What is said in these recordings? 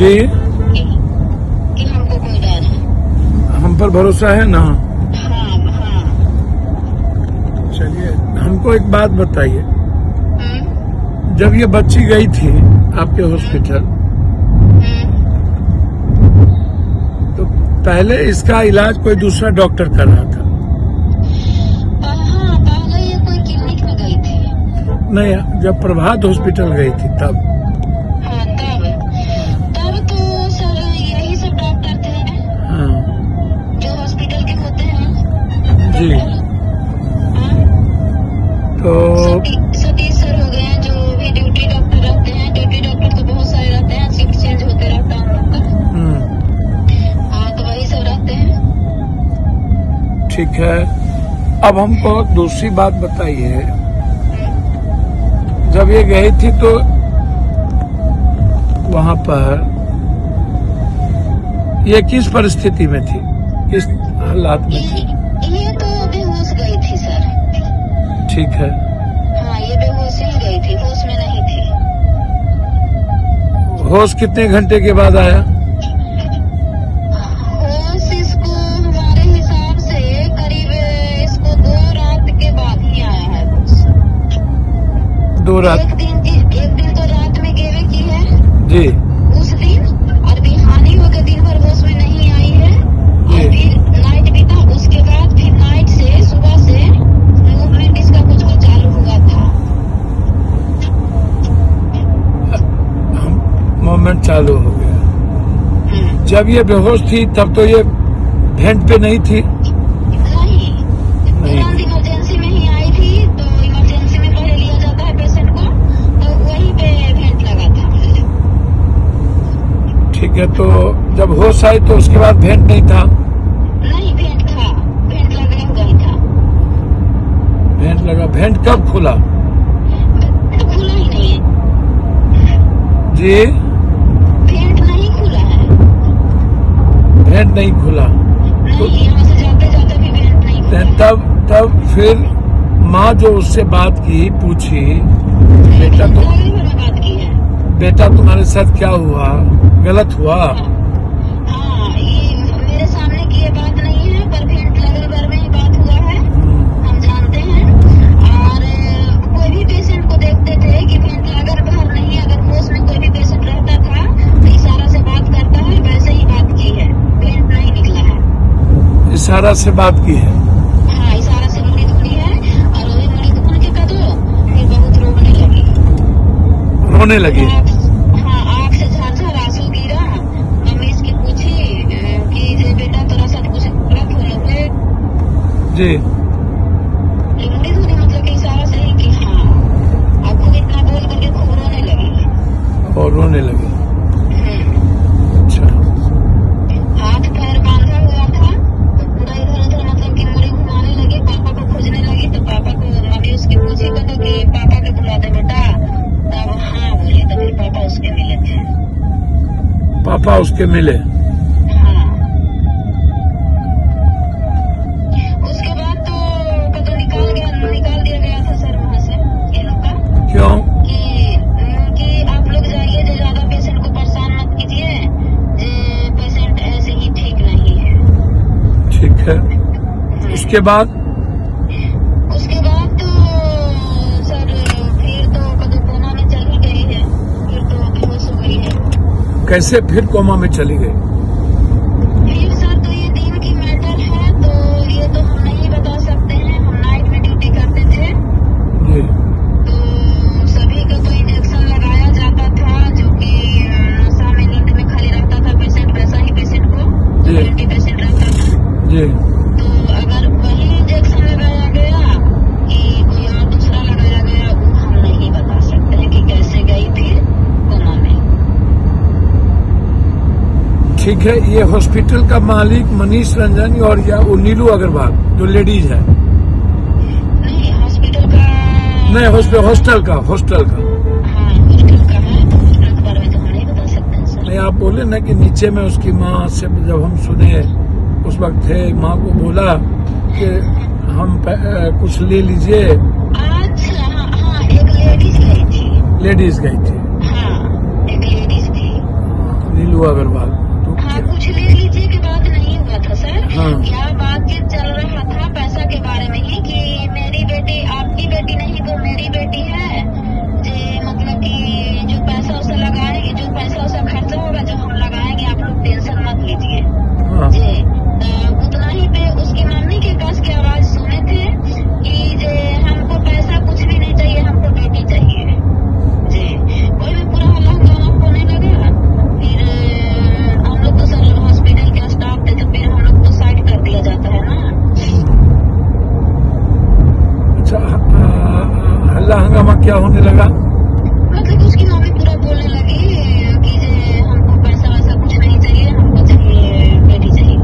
जी, कि हमको कोई डर है। हम पर भरोसा है ना? हाँ हाँ। चलिए, हमको एक बात बताइए, हम्म, जब ये बच्ची गई थी आपके हॉस्पिटल, तो पहले इसका इलाज कोई दूसरा डॉक्टर कर रहा था? हाँ, पहले ये कोई क्लिनिक में गई थी। नहीं, जब प्रभात हॉस्पिटल गई थी तब? हाँ, तब तो सर यही सब डॉक्टर थे हाँ जो हॉस्पिटल के होते हैं। जी। हाँ, तो सतीश सर हो गए हैं जो भी ड्यूटी डॉक्टर रहते हैं। ड्यूटी डॉक्टर तो बहुत सारे रहते हैं, शिफ्ट चेंज होते रहता है हम लोग का। हाँ, तो वही सब रहते हैं। ठीक है। अब हमको दूसरी बात बताइए, जब ये गई थी तो वहां पर ये किस परिस्थिति में थी, किस हालात में थी? ये तो बेहोश गई थी सर। ठीक है। हाँ, ये बेहोश ही गई थी, होश में नहीं थी। होश कितने घंटे के बाद आया? होश इसको हमारे हिसाब से करीब इसको 2 रात के बाद ही आया है होश। 2 रात? एक दिन तो रात में गेवे की है जी उस दिन, और बिहानी होकर दिन भर होश में नहीं आई है। और फिर नाइट बीता, उसके बाद फिर नाइट से सुबह से मूवमेंट इसका कुछ चालू हुआ था। मोमेंट चालू हो गया। जब ये बेहोश थी तब तो ये भेंट पे नहीं थी? नहीं, तुरंत इमरजेंसी में ही आई थी। तो इमरजेंसी में पहले लिया जाता है पेशेंट को, तो वहीं पे भेंट लगा था। ठीक है। तो जब होश आई तो उसके बाद भेंट नहीं था? नहीं, भेंट था, भेंट लगा हुआ ही था। भेंट लगा। भेंट कब खुला? तो खुला ही नहीं है, जी, भेंट नहीं खुला है। भेंट नहीं खुला। नहीं, यहाँ से जाते जाते भी भेंट नहीं खुला। तब फिर माँ जो उससे बात की, पूछी, बेटा तो अगली बार बात की है। बेटा तुम्हारे साथ क्या हुआ, गलत हुआ? हाँ, ये मेरे सामने की ये बात नहीं है, पर भेंट लगल बार में ही बात हुआ है, हम जानते हैं। और कोई भी पेशेंट को देखते थे कि भेंट लगल बार नहीं, अगर होश में कोई भी पेशेंट रहता था तो इशारा से बात करता है, वैसे ही बात की है, भेंट नहीं निकला है। इशारा से बात की है? हाँ, इशारा से मुड़ी धुनी है, और वही मुड़ी धुन के कदो फिर बहुत रोने लगी। रोने लगी? हाँ, आँख से झरझर आंसू गिरा। मम्मी इसकी पूछी कि जे बेटा तोरा साथ कुछ गलत हो गए? जी। मुड़ी धुनी मतलब कि इशारा से ही कि हाँ। अब खूब इतना बोल करके खूब रोने लगी। और रोने लगी? अच्छा। हाथ पैर बांधा हुआ था, तो पूरा इधर उधर मतलब कि मुड़ी घुमाने लगी। पापा को खोजने लगी, तो पापा को मम्मी उसकी पूछी तो कि पापा को बुला दे बेटा। तब हाँ बोली, तो फिर पापा उसके मिले थे। पापा उसके मिले? हाँ। उसके बाद तो कदम निकाल दिया गया था सर वहाँ से, ये लोग का। क्यों? कि आप लोग जाइए, जो ज्यादा पेशेंट को परेशान मत कीजिए, जे पेशेंट ऐसे ही ठीक नहीं है। ठीक है। उसके बाद? तो सर फिर तो कदम कोमा में चली गई है, फिर तो बेहोश हो गई है। कैसे फिर कोमा में चली गई? फिर सर तो ये दिन की मैटर है, तो ये तो हम नहीं बता सकते हैं। हम नाइट में ड्यूटी करते थे, जी। तो सभी को तो इंजेक्शन लगाया जाता था, जो कि नशा में नींद में खाली रहता था पेशेंट, वैसा ही पेशेंट को जी। एंटी पेशेंट रहता था। जी। तो अगर वही इंजेक्शन लगाया गया कि कोई और दूसरा लगाया गया, वो हम नहीं बता सकते हैं कि कैसे गई थी कोमा में। ठीक है। ये हॉस्पिटल का मालिक मनीष रंजन और या वो नीलू अग्रवाल जो लेडीज है? नहीं, हॉस्पिटल का नहीं, हॉस्टल का। हाँ, हॉस्टल का है, तो हॉस्टल के बारे में तो हम नहीं बता सकते हैं सर। नहीं, आप बोले ना कि नीचे में उसकी माँ से जब हम सुने उस वक्त थे, माँ को बोला कि हम कुछ ले लीजिए। अच्छा, हाँ, एक लेडीज गई थी। लेडीज गई थी? हाँ, एक लेडीज थी। नीलू राजू अग्रवाल। तो हाँ, कुछ लिख लीजिए कि बात नहीं हुआ था सर। हाँ। क्या बातचीत चल रहा था पैसा के बारे में ही कि मेरी बेटी आपकी बेटी नहीं वो मेरी बेटी है, जे मतलब कि जो पैसा उसे लगाएंगे, जो पैसा उसे खर्चा होगा जो हम लगाएंगे, आप लोग टेंशन मत लीजिए हाँ। जी। उतना ही पे उसकी मम्मी के पास की आवाज सुने थे कि जे हमको पैसा कुछ भी नहीं चाहिए, हमको बेटी चाहिए जी। वही में पूरा हल्ला हंगामा होने लगा। फिर हम लोग तो सर हॉस्पिटल के स्टाफ थे, तो फिर हम लोग तो साइड कर दिया जाता है ना। अच्छा, हल्ला हंगामा क्या होने लगा? मतलब उसकी मम्मी पूरा बोलने लगी कि जे हमको पैसा वैसा कुछ नहीं चाहिए, हमको चाहिए बेटी चाहिए।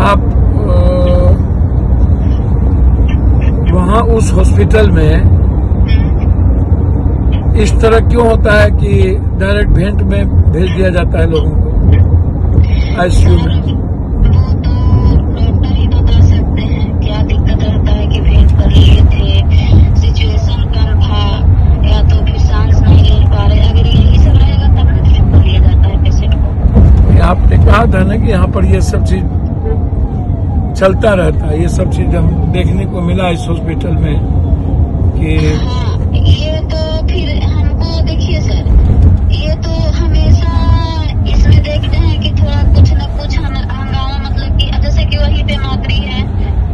आप वहाँ उस हॉस्पिटल में इस तरह क्यों होता है कि डायरेक्ट भेंट में भेज दिया जाता है लोगों को आईसीयू में? वो तो डॉक्टर ही बता सकते हैं क्या दिक्कत रहता है कि भेंट कर लिए थे, सिचुएशन कम था, या तो फिर सांस नहीं ले पा रहे। अगर यही सब रहेगा तब ना भेंट कर लिया जाता है पेशेंट को। आपने कहा था ना कि यहाँ पर ये सब चीज चलता रहता है, ये सब चीज हम देखने को मिला इस हॉस्पिटल में कि हाँ, ये तो फिर हमको देखिए सर, ये तो हमेशा इसमें देखते हैं कि थोड़ा कुछ न कुछ हंगामा, मतलब कि जैसे कि वही पे मातरी है,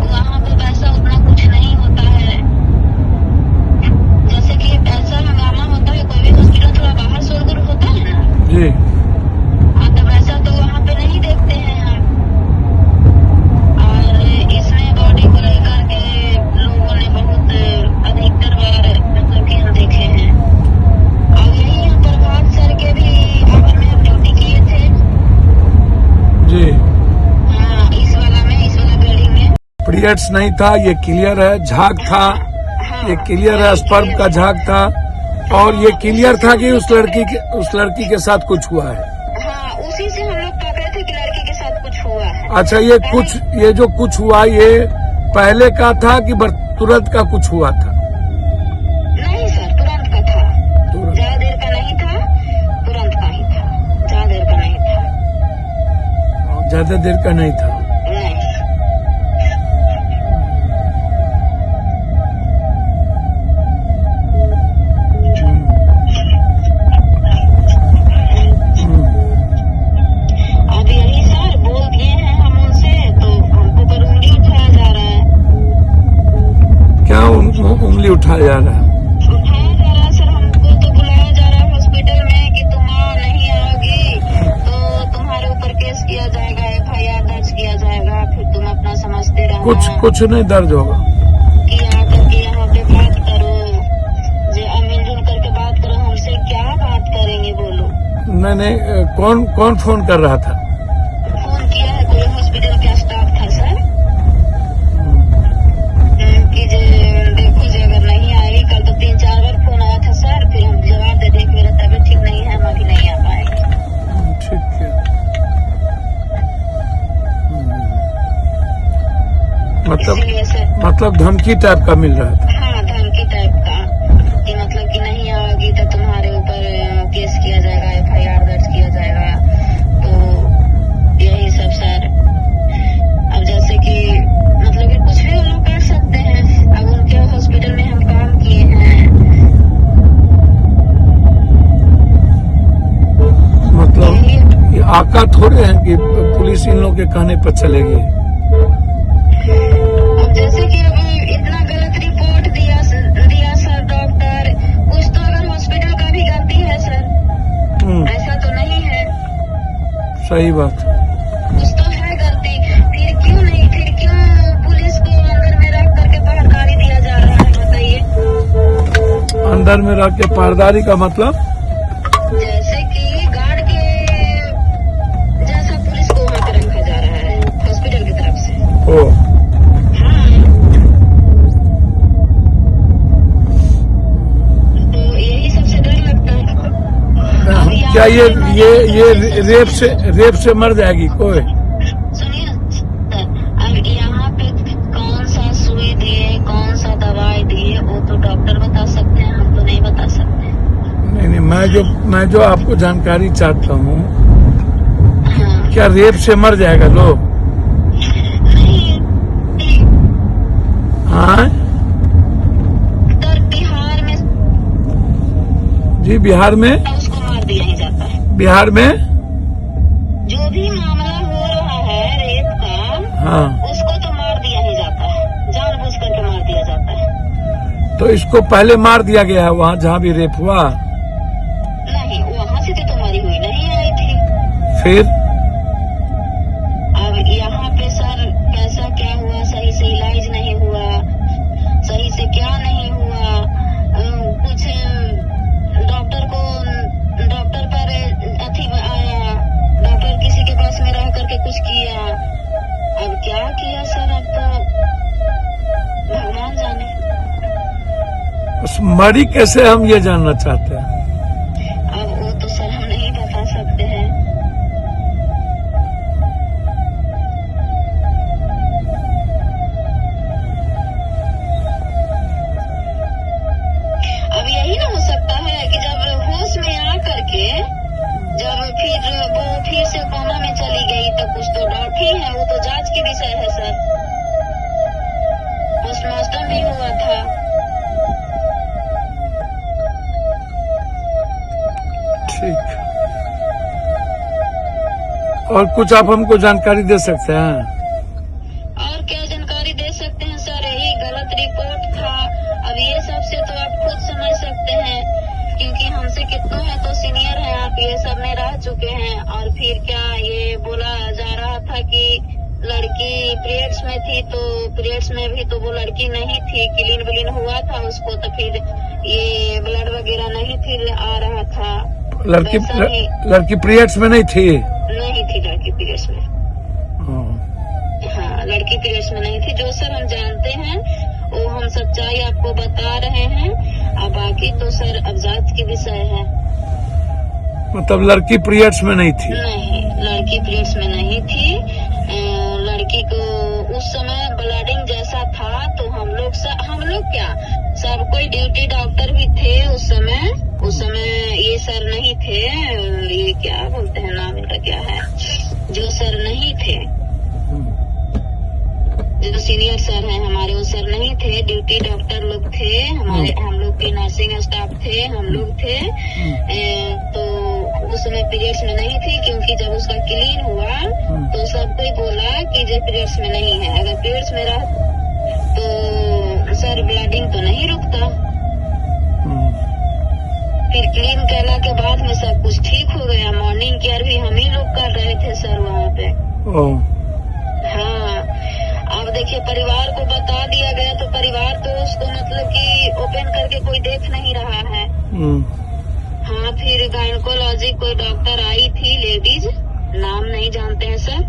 वहाँ पे वैसा उतना कुछ नहीं होता है। जैसे कि ऐसा हंगामा होता है कोई भी हॉस्पिटल थोड़ा बाहर शोरगुल होता है ना जी। हाँ, तो वैसा तो वहाँ पे नहीं देखते हैं हम। और इसमें बॉडी को लेकर के लोगों ने बहुत अधिकतर बार मतलब कि हम देखे हैं। और यही यहाँ प्रभात सर के भी आवर में हम ड्यूटी किए थे जी। हाँ, इस वाला बिल्डिंग में। पीरियड्स नहीं था, ये क्लियर है। झाग था, ये क्लियर है, स्पर्म का झाग था। और ये क्लियर था कि उस लड़की के साथ कुछ हुआ है। हाँ, उसी से हम लोग पकड़े थे कि लड़की के साथ कुछ हुआ है। अच्छा, ये जो कुछ हुआ ये पहले का था कि तुरंत का कुछ हुआ था? नहीं सर, तुरंत का था, ज्यादा देर का नहीं था, तुरंत का ही था, ज्यादा देर का नहीं था। ज्यादा देर का नहीं था। नहीं। अब यही सर बोल दिए हैं हम उनसे, तो हमको पर उंगली उठाया जा रहा है। क्या उंगली उठाया जा रहा है? उठाया जा रहा है सर, हमको तो बुलाया जा रहा है हॉस्पिटल में कि तुम आओ, नहीं आओगी तो तुम्हारे ऊपर केस किया जाएगा, FIR दर्ज किया जाएगा, फिर तुम अपना समझते रहना। कुछ नहीं दर्ज होगा कि आकर के यहाँ पे बात करो, जो मिलजुल करके बात करो। हमसे क्या बात करेंगे बोलो? नहीं, कौन फोन कर रहा था? फोन किया है, कोई हॉस्पिटल का स्टाफ था सर कि जे देखो जे अगर नहीं आएगी कल, तो 3-4 बार फोन आया था सर। फिर हम जवाब दे दें मेरा तबीयत ठीक नहीं है, हम अभी नहीं आ पाएंगे। ठीक है। इसीलिए सर, मतलब धमकी टाइप का मिल रहा था? हाँ, धमकी टाइप का कि मतलब कि नहीं आओगी तो तुम्हारे ऊपर केस किया जाएगा, FIR दर्ज किया जाएगा। तो यही सब सर। अब जैसे कि मतलब कि कुछ भी हम लोग कर सकते हैं। अब उनके हॉस्पिटल में हम काम किए हैं। मतलब ये आका थोड़े हैं कि पुलिस इन लोगों के कहने पर चलेगी। अब जैसे कि अभी इतना गलत रिपोर्ट दिया सर डॉक्टर, कुछ तो अगर हॉस्पिटल का भी गलती है सर, ऐसा तो नहीं है। सही बात। कुछ तो है गलती, फिर क्यों पुलिस को अंदर में रख करके पहरेदारी दिया जा रहा है, बताइए? अंदर में रख के पहरेदारी का मतलब? जैसे कि गार्ड के जैसा पुलिस को वहाँ पे रखा जा रहा है हॉस्पिटल की तरफ से। ओ, हाँ, तो यही सबसे डर लगता है। क्या ये रेप से मर जाएगी कोई? सुनिए, अब यहाँ पे कौन सा सुई दिए, कौन सा दवा मैं जो आपको जानकारी चाहता हूँ, हाँ। क्या रेप से मर जाएगा लोग? नहीं, हाँ सर बिहार में जी, बिहार में उसको मार दिया ही जाता है। बिहार में जो भी मामला हो रहा है रेप का, हाँ, उसको तो मार दिया ही जाता है, जानबूझ करके मार दिया जाता है। तो इसको पहले मार दिया गया है वहाँ जहाँ भी रेप हुआ। नहीं, वहाँ से तो मरी हुई नहीं आई थी। फिर अब यहाँ पे सर कैसा क्या हुआ, सही से इलाज नहीं हुआ, सही से क्या नहीं हुआ। कुछ डॉक्टर पर अथी आया, डॉक्टर किसी के पास में रह करके कुछ किया। अब क्या किया सर, अब तो भगवान जाने। उस मरी कैसे, हम ये जानना चाहते हैं। अब वो तो सर हम नहीं बता सकते हैं। अब यही ना हो सकता है कि जब होश में आ करके जब फिर से कोमा में चली गई तो कुछ तो डाउट ही है। वो तो जांच की विषय है सर। पोस्टमार्टम भी हुआ था। ठीक, और कुछ आप हमको जानकारी दे सकते हैं? और क्या जानकारी दे सकते हैं सर, यही गलत रिपोर्ट था। अब ये सब से तो आप खुद समझ सकते हैं, क्योंकि हमसे कितनों है तो सीनियर है आप, ये सब में रह चुके हैं। और फिर क्या ये बोला जा रहा था कि लड़की पीरियड्स में थी, तो पीरियड्स में भी तो वो लड़की नहीं थी, क्लीन विलीन हुआ था उसको, तो फिर ये ब्लड वगैरह नहीं फिर आ रहा था। लड़की पीरियड्स में नहीं थी? नहीं थी लड़की पीरियड्स में। हाँ, लड़की पीरियड्स में नहीं थी। जो सर हम जानते हैं वो हम सच्चाई आपको बता रहे हैं। अब बाकी तो सर अब जांच की विषय है। मतलब लड़की पीरियड्स में नहीं थी? नहीं, लड़की पीरियड्स में नहीं थी। लड़की को उस समय ब्लीडिंग जैसा था, तो हम लोग क्या सब कोई ड्यूटी डॉक्टर भी थे उस समय ये सर नहीं थे। ये क्या बोलते हैं, नाम इनका क्या है, जो सर नहीं थे, जो सीनियर सर हैं हमारे, वो सर नहीं थे। ड्यूटी डॉक्टर लोग थे हमारे, हम लोग की नर्सिंग स्टाफ थे, हम लोग थे। तो उस समय पीरियड्स में नहीं थी, क्योंकि जब उसका क्लीन हुआ तो सबको ही बोला कि जो पीरियड्स में नहीं है। अगर पीरियड्स में रहा तो सर ब्लीडिंग तो नहीं रुकता। फिर क्लीन करने के बाद में सब कुछ ठीक हो गया। मॉर्निंग केयर भी हम ही लोग कर रहे थे सर वहाँ पे। हाँ, अब देखिए परिवार को बता दिया गया, तो परिवार तो उसको मतलब कि ओपन करके कोई देख नहीं रहा है। हाँ, फिर गायनकोलॉजी कोई डॉक्टर आई थी, लेडीज, नाम नहीं जानते हैं सर।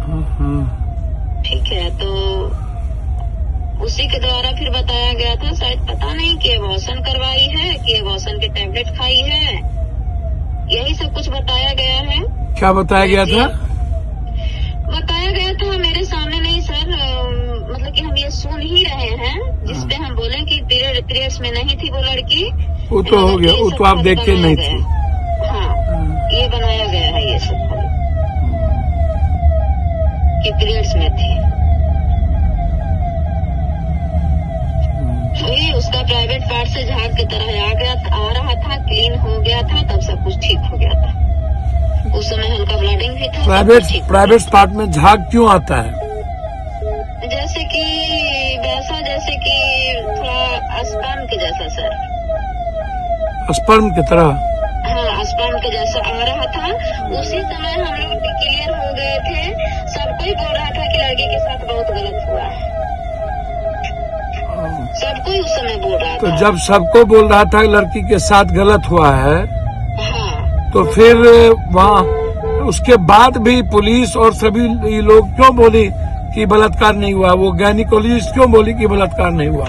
ठीक है, तो उसी के द्वारा फिर बताया गया था, शायद पता नहीं कि अबॉर्शन करवाई है कि अबॉर्शन के टैबलेट खाई है, यही सब कुछ बताया गया है। क्या बताया गया था? बताया गया था मेरे सामने नहीं सर, मतलब कि हम ये सुन ही रहे हैं, जिसपे हम बोले कि पीरियड्स में नहीं थी वो लड़की। वो तो हो गया, वो तो आप देख के नहीं थी। हाँ, ये बनाया गया है ये सब कि पीरियड्स में थी। वही उसका प्राइवेट पार्ट से झाग की तरह आ रहा था, क्लीन हो गया था, तब सब कुछ ठीक हो गया था। उस समय हल्का ब्लीडिंग भी था। प्राइवेट पार्ट में झाग क्यों आता है? जैसे कि वैसा, जैसे कि थोड़ा स्पर्म के जैसा सर। स्पर्म की तरह? हाँ, स्पर्म के जैसा आ रहा था। उसी समय हम लोग क्लियर हो गए थे। सबको ही बोल रहा था कि लड़की के साथ बहुत गलत हुआ है, सबको ही उस समय बोल रहा था। तो जब सबको बोल रहा था लड़की के साथ गलत हुआ है, हाँ, तो फिर वहाँ उसके बाद भी पुलिस और सभी लोग क्यों बोली कि बलात्कार नहीं हुआ? वो गायनिकोलॉजिस्ट क्यों बोली कि बलात्कार नहीं हुआ?